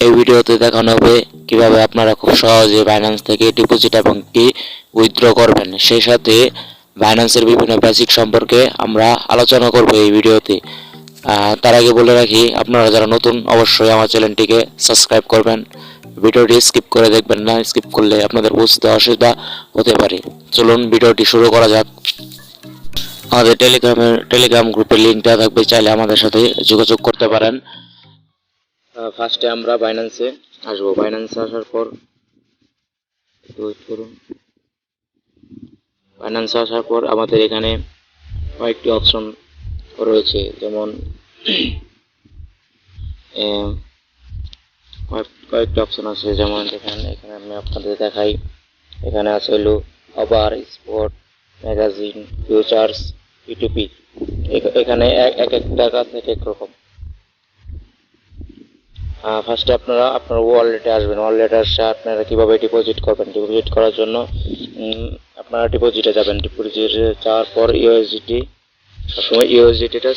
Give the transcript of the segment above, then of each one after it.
এই ভিডিওতে দেখানো হবে কিভাবে আপনারা খুব সহজে বাইন্যান্স থেকে ডিপোজিট এবং কি উইথড্র করবেন, সেই সাথে বাইন্যান্সের বিভিন্ন বেসিক সম্পর্কে আমরা আলোচনা করব এই ভিডিওতে। তার আগে বলে রাখি, আপনারা যারা নতুন অবশ্যই আমার চ্যানেলটিকে সাবস্ক্রাইব করবেন। ভিডিওটি স্কিপ করে দেখবেন না, স্কিপ করলে আপনাদের বুঝতে অসুবিধা হতে পারে। চলুন ভিডিওটি শুরু করা যাক। আমাদের টেলিগ্রাম গ্রুপের লিঙ্কটা থাকবে, চাইলে আমাদের সাথে যোগাযোগ করতে পারেন। ফার্স্টে আমরা বাইন্যান্সে আসবো। বাইন্যান্সে আসার পর আমাদের এখানে কয়েকটি অপশন রয়েছে, যেমন কয়েকটি অপশন আছে, যেমন এখানে আমি আপনাদের দেখাই। এখানে আছে হলো আবার স্পট, ম্যাগাজিন, ফিউচার্স, পিটুপি। এখানে এক একটা কাজ এক এক রকম। ফার্স্টে আপনারা আপনার ওয়ালেটে আসবেন। ওয়ালেটে আসে আপনারা কিভাবে ডিপোজিট করবেন। ডিপোজিট করার জন্য আপনারা ডিপোজিটে যাবেন। ডিপোজিটে যাওয়ার পর ইউএসডিটি, সবসময় ইউএসডিটিটা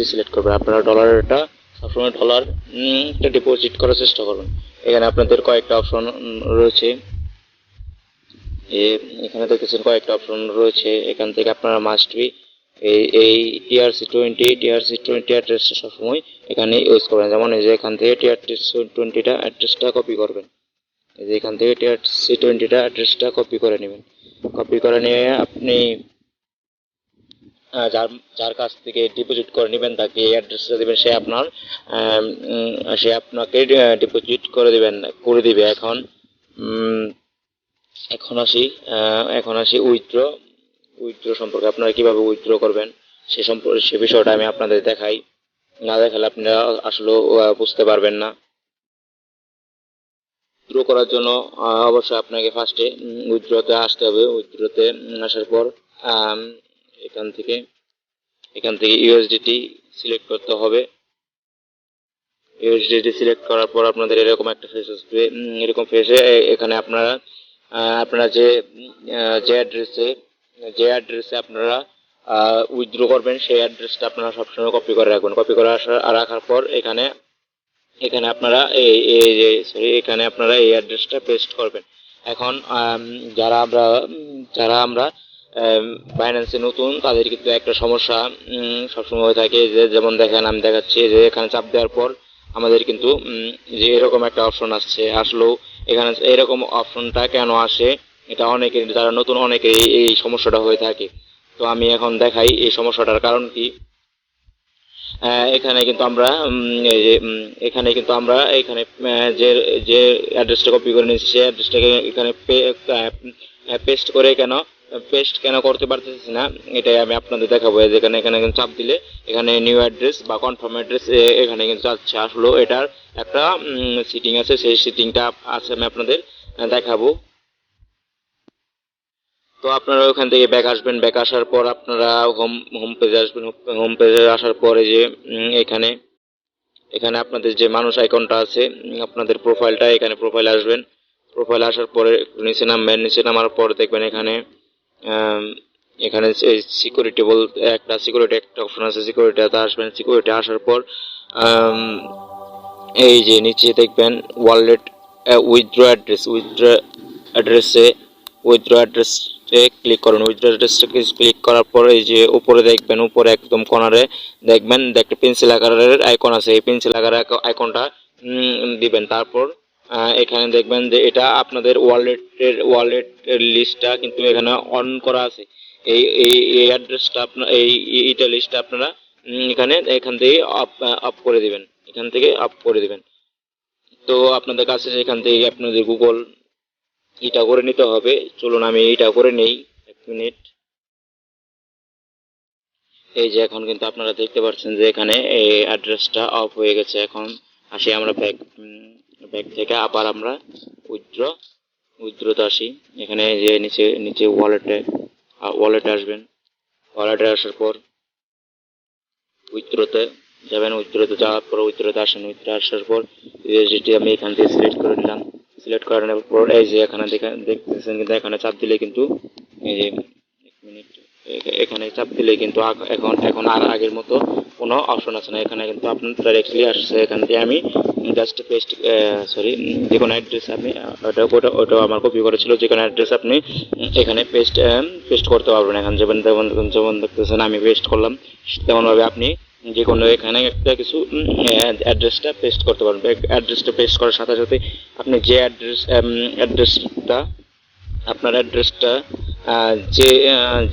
সিলেক্ট করবেন। আপনারা ডলারটা সবসময় ডলারটা ডিপোজিট করার চেষ্টা করবেন। এখানে আপনাদের কয়েকটা অপশন রয়েছে, এখানে দেখতেছেন কয়েকটা অপশন রয়েছে। এখান থেকে আপনারা মাস্ট বি এই টিআরসি20 অ্যাড্রেসটা সবসময় এখানে ইউজ করবেন। যেমন এই যে এখান থেকে টিআরসি20টা অ্যাড্রেসটা কপি করবেন। এই যে এখান থেকে টিআরসি20টা অ্যাড্রেসটা কপি করে নেবেন। কপি করে নিয়ে আপনি যার কাছ থেকে ডিপোজিট করে নেবেন তাকে এই অ্যাড্রেসটা দেবেন। সে আপনাকে ডিপোজিট করে দিবে। এখন আসি উইথড্র সম্পর্কে। আপনারা কিভাবে উইথড্র করবেন সে বিষয়টা আমি আপনাদের দেখাই। না দেখালে আপনারা আসলে বুঝতে পারবেন না। উইথড্র করার জন্য অবশ্যই আপনাকে ফার্স্টে উইথড্রতে আসতে হবে। উইথড্রতে আসার পর এখান থেকে ইউএসডিটি সিলেক্ট করতে হবে। ইউএসডিটি সিলেক্ট করার পর আপনাদের এরকম একটা ফেস আসবে। এরকম ফেসে এখানে আপনারা যে অ্যাড্রেসে আপনারা উইথড্র করবেন সেই অ্যাড্রেসটা আপনারা সবসময় কপি করে রাখবেন। কপি করে রাখার পর এখানে আপনারা এখানে আপনারা এই অ্যাড্রেসটা পেস্ট করবেন। এখন যারা আমরা বাইন্যান্সে নতুন, তাদের কিন্তু একটা সমস্যা সবসময় হয়ে থাকে, যে যেমন দেখেন আমি দেখাচ্ছি যে এখানে চাপ দেওয়ার পর আমাদের কিন্তু যে এরকম একটা অপশন আসছে। আসলেও এখানে এরকম অপশনটা কেন আসে, এটা অনেকের, যারা নতুন অনেকের এই সমস্যাটা হয়ে থাকে। তো আমি এখন দেখাই এই সমস্যাটার কারণ কি। এখানে কিন্তু আমরা যে অ্যাড্রেসটা কপি করে নিয়েছি সেই অ্যাড্রেসটাকে এখানে পেস্ট কেন করতে পারতেছি না, এটাই আমি আপনাদের দেখাবো। এখানে চাপ দিলে এখানে নিউ অ্যাড্রেস বা কনফার্ম অ্যাড্রেস এখানে কিন্তু যাচ্ছে। আসলে এটার একটা সেটিং আছে, সেই সেটিংটা আছে আমি আপনাদের দেখাবো। তো আপনারা ওখান থেকে ব্যাক আসবেন। ব্যাক আসার পর আপনারা হোম পেজে আসবেন। হোম পেজে আসার পরে যে এখানে আপনাদের যে মানুষ আইকনটা আছে, আপনাদের প্রোফাইলটা, এখানে প্রোফাইল আসবেন। প্রোফাইল আসার পরে নিচে নামবেন। নিচে নামার পর দেখবেন এখানে সিকিউরিটি বলতে একটা অপশন আছে, সিকিউরিটিতে আসবেন। সিকিউরিটি আসার পর এই যে নিচে দেখবেন ওয়ালেট উইথড্র অ্যাড্রেসে ক্লিক করুন। উইথড্র অ্যাড্রেসে ক্লিক করার পর এই যে উপরে দেখবেন, উপরে একদম কর্নারে দেখবেন একটা পেন্সিল আকারের আইকন আছে। এই পেন্সিল আকারের আইকনটা দিবেন। তারপর এখানে দেখবেন যে এটা আপনাদের ওয়ালেটের লিস্টটা কিন্তু এখানে অন করা আছে। এই অ্যাড্রেসটা এইটা লিস্টটা আপনারা এখান থেকে আপ করে দিবেন। তো আপনাদের কাছে এখান থেকে আপনাদের গুগল এটা করে নিতে হবে। চলুন আমি এটা করে নেই, এক মিনিট। এই যে এখন কিন্তু আপনারা দেখতে পাচ্ছেন যে এখানে এই অ্যাড্রেসটা অফ হয়ে গেছে। এখন আসি আমরা ব্যাক থেকে আবার আমরা উইথড্রতে আসি। এখানে যে নিচে ওয়ালেটে আসবেন। ওয়ালেটে আসার পর উইথড্রতে যাবেন। উইথড্রতে যাওয়ার পর উইথড্রতে আসেন। উইথড্র আসার পর ইউএসডিটি আমি এখান থেকে সিলেক্ট করে নিলাম। সিলেক্ট করে নেওয়ার পর এই যে এখানে দেখতেছেন কিন্তু এখানে চাপ দিলে কিন্তু এই যে এক মিনিট, এখানে চাপ দিলে কিন্তু এখন আর আগের মতো কোনো অপশন আছে না, এখানে কিন্তু আপনার ডাইরেক্টলি আসছে। এখান থেকে আমি জাস্ট পেস্ট যে কোনো অ্যাড্রেস আপনি ওটা আমার কপি করেছিল, যে কোনো অ্যাড্রেস আপনি এখানে পেস্ট করতে পারবেন। এখানে যেমন দেখতেছেন আমি পেস্ট করলাম, তেমনভাবে আপনি যে কোনো এখানে একটা কিছু অ্যাড্রেসটা পেস্ট করতে পারবেন। অ্যাড্রেসটা পেস্ট করার সাথে সাথে আপনি যে অ্যাড্রেসটা আপনার অ্যাড্রেসটা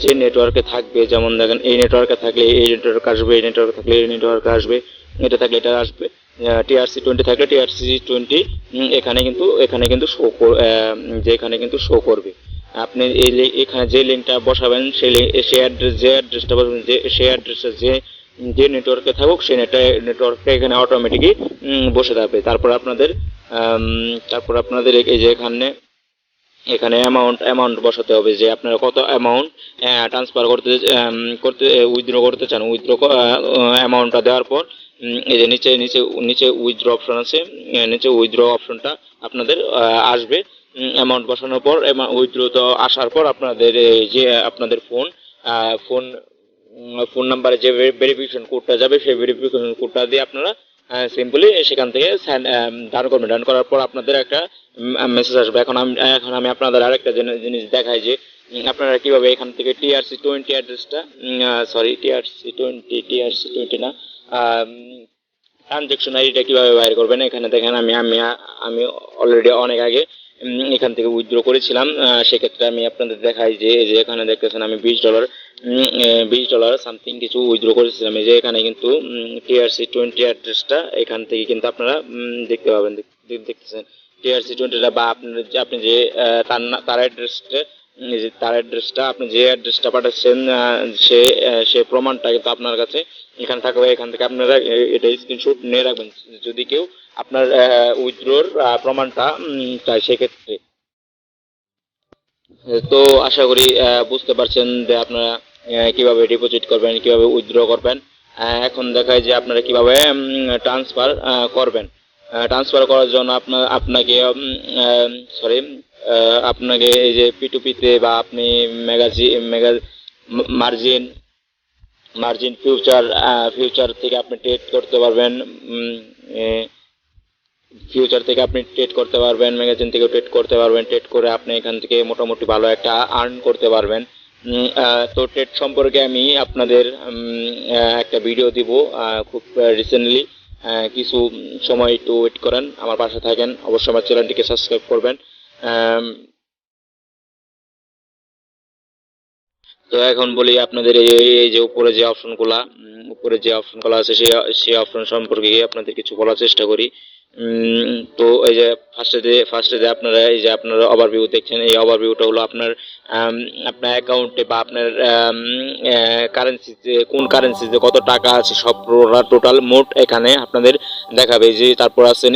যে নেটওয়ার্কে থাকবে, যেমন দেখেন এই নেটওয়ার্কে থাকলে এই নেটওয়ার্ক আসবে, এই নেটওয়ার্কে থাকলে এই নেটওয়ার্কে আসবে, এটা থাকলে এটা আসবে। TRC20 থাকলে TRC20 এখানে কিন্তু শো করবে। আপনি এখানে যে লিঙ্কটা বসাবেন সেই অ্যাড্রেসটা বসাবেন, সেই অ্যাড্রেসটা যে নেটওয়ার্কে থাকুক সেই নেটওয়ার্কটা এখানে অটোমেটিকই বসে থাকবে। তারপর আপনাদের এই যে এখানে অ্যামাউন্ট বসাতে হবে, যে আপনারা কত অ্যামাউন্ট ট্রান্সফার করতে উইথড্র করতে চান। উইথড্র অ্যামাউন্টটা দেওয়ার পর এই যে নিচে উইথড্র অপশন আছে, নিচে উইথড্র অপশনটা আপনাদের আসবে। অ্যামাউন্ট বসানোর পর উইথড্র তো আসার পর আপনাদের যে আপনাদের ফোন নাম্বারে যে ভেরিফিকেশন কোডটা যাবে, সেই ভেরিফিকেশন কোডটা দিয়ে আপনারা সিম্পলি সেখান থেকে ডান করবেন। ডান করার পর আপনাদের একটা মেসেজ আসবে। এখন আমি আপনাদের আরেকটা জিনিস দেখাই যে আপনারা কিভাবে এখান থেকে TRC20 অ্যাড্রেসটা TRC20 না, ট্রানজ্যাকশন আইডিটা কিভাবে বাইর করবেন। এখানে দেখেন আমি অলরেডি অনেক আগে এখান থেকে উইথড্র করেছিলাম। সেক্ষেত্রে আমি আপনাদের দেখাই যে এই যে এখানে দেখতেছেন আমি $20 সামথিং কিছু উইথড্র করেছিলাম। এই যে এখানে কিন্তু TRC20 অ্যাড্রেসটা এখান থেকে কিন্তু আপনারা দেখতে পাবেন, দেখতেছেন TRC20টা, বা আপনি যে তার অ্যাড্রেসটা আপনি যে অ্যাড্রেসটা পাঠাচ্ছেন সে প্রমাণটা কিন্তু আপনার কাছে এখানে থাকবে। এখান থেকে আপনারা এটা স্ক্রিনশট নিয়ে রাখবেন যদি কেউ আপনার উইথড্রর প্রমাণটা চায় সেক্ষেত্রে। তো আশা করি বুঝতে পারছেন যে আপনারা কিভাবে ডিপোজিট করবেন, কিভাবে উইথড্র করবেন। এখন দেখায় যে আপনারা কিভাবে ট্রান্সফার করবেন। ট্রান্সফার করার জন্য আপনাকে এই যে P2P-তে বা আপনি মার্জিন ফিউচার থেকে আপনি ট্রেড করতে পারবেন। ম্যাগাজিন থেকে ট্রেড করতে পারবেন। ট্রেড করে আপনি এখান থেকে মোটামুটি ভালো একটা আর্ন করতে পারবেন। তো ট্রেড সম্পর্কে আমি আপনাদের একটা ভিডিও দিব খুব রিসেন্টলি। কিছু সময় একটু ওয়েট করেন, আমার পাশে থাকেন, অবশ্যই আমার চ্যানেলটিকে সাবস্ক্রাইব করবেন। তো এখন বলি আপনাদের এই যে উপরে যে অপশনগুলো আছে সেই অপশন সম্পর্কে আপনাদের কিছু বলার চেষ্টা করি। তো এই যে ফার্স্টে যে আপনারা এই যে আপনারা ওভারভিউ দেখছেন, এই ওভারভিউটা হলো আপনার অ্যাকাউন্টে বা আপনার কারেন্সিতে, কোন কারেন্সিতে কত টাকা আছে সব টোটাল মোট এখানে আপনাদের দেখাবে। যে তারপর আছেন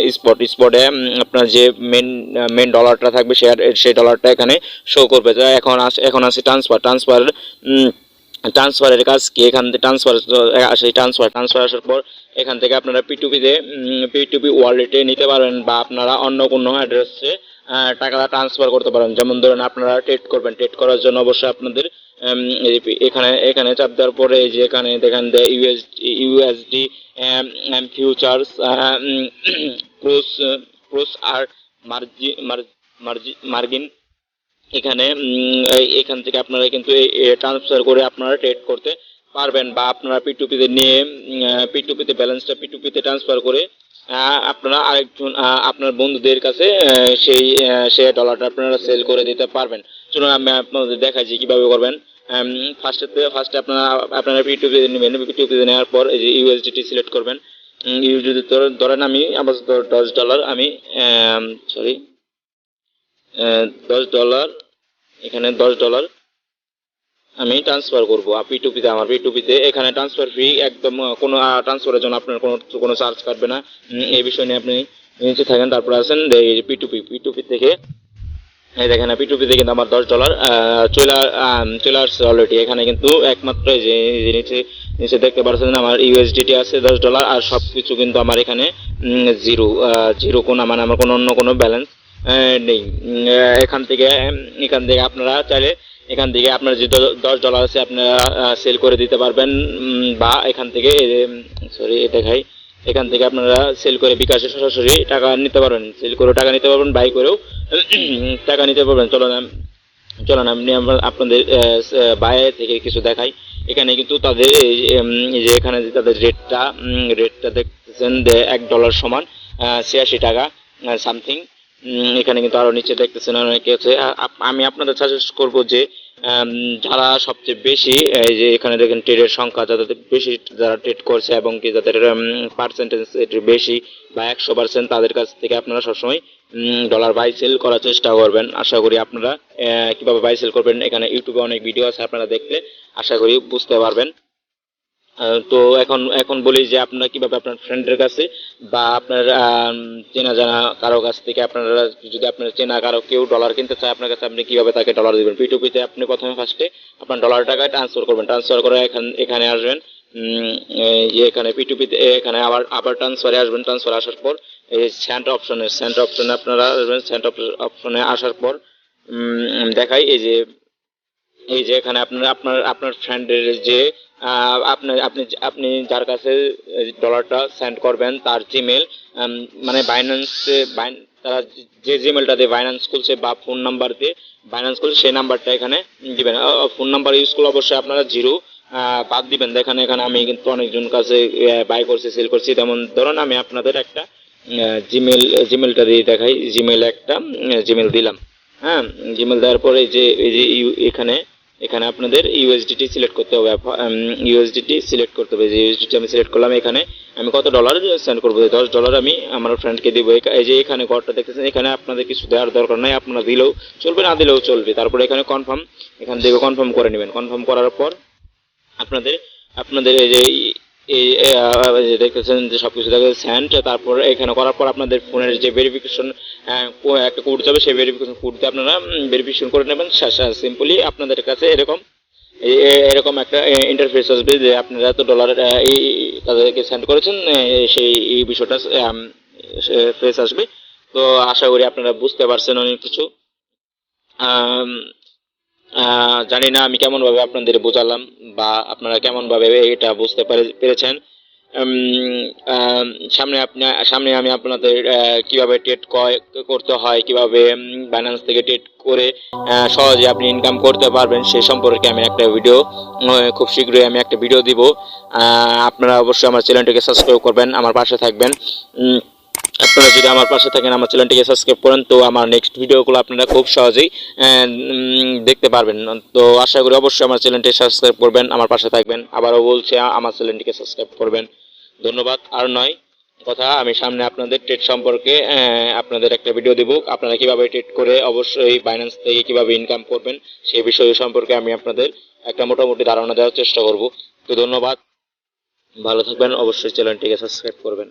স্পটে আপনার যে মেন ডলারটা থাকবে সেই ডলারটা এখানে শো করবে। তো এখন আছে ট্রান্সফারের কাজ কি। এখান থেকে ট্রান্সফার আসার পর এখান থেকে আপনারা P2P ওয়ালেটে নিতে পারেন, বা আপনারা অন্য কোনো অ্যাড্রেসে টাকাটা ট্রান্সফার করতে পারেন। যেমন ধরেন আপনারা ট্রেড করবেন, ট্রেড করার জন্য অবশ্যই আপনাদের এখানে চাপ দেওয়ার পরে এই যে এখানে দেখেন USD ফিউচার্স ক্রস আর মার্জিন, এখান থেকে আপনারা কিন্তু ট্রান্সফার করে আপনারা ট্রেড করতে পারবেন, বা আপনারা P2P-তে নিয়ে P2P-তে ব্যালেন্সটা P2P-তে ট্রান্সফার করে আপনারা আরেকজন আপনার বন্ধুদের কাছে সেই ডলারটা আপনারা সেল করে দিতে পারবেন। চলুন আমি আপনাদের দেখাচ্ছি কিভাবে করবেন। ফার্স্টে আপনারা P2P-তে নেবেন। P2P-তে নেওয়ার পর এই যে USDT সিলেক্ট করবেন। USDT ধরেন আমি আমার $10 আমি $10 এখানে $10 আমি ট্রান্সফার করবো P2P-তে। আমার P2P-তে এখানে ট্রান্সফার ফ্রি, একদম কোনো ট্রান্সফারের জন্য আপনার কোনো চার্জ কাটবে না। এই বিষয় নিয়ে আপনি নিচে থাকেন। তারপর আছেন এই যে P2P থেকে এই দেখেন P2P-তে কিন্তু আমার $10 চলে আসছে অলরেডি। এখানে কিন্তু একমাত্র যে নিচে দেখতে পাচ্ছেন আমার USDT আছে $10, আর সব কিছু কিন্তু আমার এখানে জিরো কোনো, মানে আমার কোনো অন্য কোনো ব্যালেন্স নেই। এখান থেকে আপনারা চাইলে এখান থেকে আপনার যে $10 আছে আপনারা সেল করে দিতে পারবেন, বা এখান থেকে সরি দেখাই, এখান থেকে আপনারা সেল করে বিকাশে সরাসরি টাকা নিতে পারবেন, সেল করে টাকা নিতে পারবেন, বাই করেও টাকা নিতে পারবেন। চলুন আমি আপনাদের বাইরে থেকে কিছু দেখাই। এখানে কিন্তু তাদের এই যে এখানে যে তাদের রেটটা দেখতেছেন যে $1 সমান 86 টাকা সামথিং। এখানে কিন্তু আরো নিচে দেখতেছেন অনেকে আছে। আমি আপনাদের সাজেস্ট করব যে যারা সবচেয়ে বেশি এই যে এখানে দেখেন ট্রেডের সংখ্যা যাদের বেশি, যারা ট্রেড করছে এবং কি যাদের পার্সেন্টেজ বেশি বা 100%, তাদের কাছ থেকে আপনারা সবসময় ডলার বাই সেল করার চেষ্টা করবেন। আশা করি আপনারা কিভাবে বাই সেল করবেন এখানে ইউটিউবে অনেক ভিডিও আছে, আপনারা দেখলে আশা করি বুঝতে পারবেন। তো এখন বলি যে আপনারা কিভাবে আপনার ফ্রেন্ডের কাছে বা আপনার চেনা জানা কারো কাছ থেকে, আপনারা যদি আপনার চেনা কারো কেউ ডলার কিনতে চায় আপনার কাছে, আপনি কিভাবে তাকে ডলার দিবেন। পিটুপিতে আপনি প্রথমে ফার্স্টে আপনার ডলার টাকা ট্রান্সফার করবেন, ট্রান্সফার করে এখানে আসবেন, এখানে পিটুপিতে এখানে আবার ট্রান্সফারে আসবেন। ট্রান্সফার আসার পর এই সেন্ট অপশনে আপনারা আসবেন। সেন্ট অপশনে আসার পর দেখাই এই যে এখানে আপনার ফ্রেন্ডের যে আপনার আপনি আপনি যার কাছে ডলারটা সেন্ড করবেন তার জিমেল, মানে তারা যে জিমেলটা দিয়ে বাইন্যান্স খুলছে বা ফোন নাম্বার দিয়ে বাইন্যান্স খুলছে সেই নাম্বারটা এখানে দিবেন। ফোন নাম্বার ইউজ করলে অবশ্যই আপনারা জিরো বাদ দিবেন। দেখেন এখানে আমি কিন্তু অনেকজন কাছে বাই করছি, সেল করছি, তেমন ধরুন আমি আপনাদের একটা জিমেলটা দিয়ে দেখাই। জিমেল দিলাম। হ্যাঁ, জিমেল দেওয়ার পরে এই যে এখানে আপনাদের ইউএসডিটি সিলেক্ট করতে হবে। ইউএসডিটি সিলেক্ট করতে হবে। যে ইউএসডিটি আমি সিলেক্ট করলাম, এখানে আমি কত ডলার সেন্ড করবো, $10 আমি আমার ফ্রেন্ডকে দিব। এই যে এখানে ঘরটা দেখতেছেন, এখানে আপনাদের কিছু দেওয়ার দরকার নাই, আপনারা দিলেও চলবে না দিলেও চলবে। তারপরে এখানে কনফার্ম, এখান থেকে কনফার্ম করে নেবেন। কনফার্ম করার পর আপনাদের আপনাদের এই যে দেখতেছেন যে সবকিছু দেখে সেন্ড, তারপর এখানে করার পর আপনাদের ফোনের যে ভেরিফিকেশন একটা কোড যাবে, সেই ভেরিফিকেশন কোড দিয়ে আপনারা ভেরিফিকেশন করে নেবেন। সিম্পলি আপনাদের কাছে এরকম একটা ইন্টারফেস আসবে যে আপনারা এত ডলার তাদেরকে সেন্ড করেছেন, সেই এই বিষয়টা ফেস আসবে। তো আশা করি আপনারা বুঝতে পারছেন অনেক কিছু। জানি না আমি কেমন ভাবে আপনাদের বোঝালাম বা আপনারা কেমন ভাবে এটা বুঝতে পেরেছেন। সামনে আমি আপনাদের কিভাবে ট্রেড করতে হয়, কিভাবে বাইন্যান্স থেকে ট্রেড করে সহজে আপনি ইনকাম করতে পারবেন সেই সম্পর্কে আমি একটা ভিডিও খুব শীঘ্রই আমি একটা ভিডিও দিব। আপনারা অবশ্যই আমার চ্যানেলটিকে সাবস্ক্রাইব করবেন, আমার পাশে থাকবেন। আপনারা যদি আমার পাশে থাকেন, আমার চ্যানেলটিকে সাবস্ক্রাইব করেন, তো আমার নেক্সট ভিডিওগুলো আপনারা খুব সহজেই দেখতে পারবেন। তো আশা করি অবশ্যই আমার চ্যানেলটি সাবস্ক্রাইব করবেন, আমার পাশে থাকবেন। আবারও বলছি আমার চ্যানেলটিকে সাবস্ক্রাইব করবেন। ধন্যবাদ। আর নয় কথা, আমি সামনে আপনাদের ট্রেড সম্পর্কে আপনাদের একটা ভিডিও দেব। আপনারা কিভাবে ট্রেড করে অবশ্যই বাইন্যান্স থেকে কিভাবে ইনকাম করবেন সেই বিষয় সম্পর্কে আমি আপনাদের একটা মোটামুটি ধারণা দেওয়ার চেষ্টা করব। তো ধন্যবাদ, ভালো থাকবেন, অবশ্যই চ্যানেলটিকে সাবস্ক্রাইব করবেন।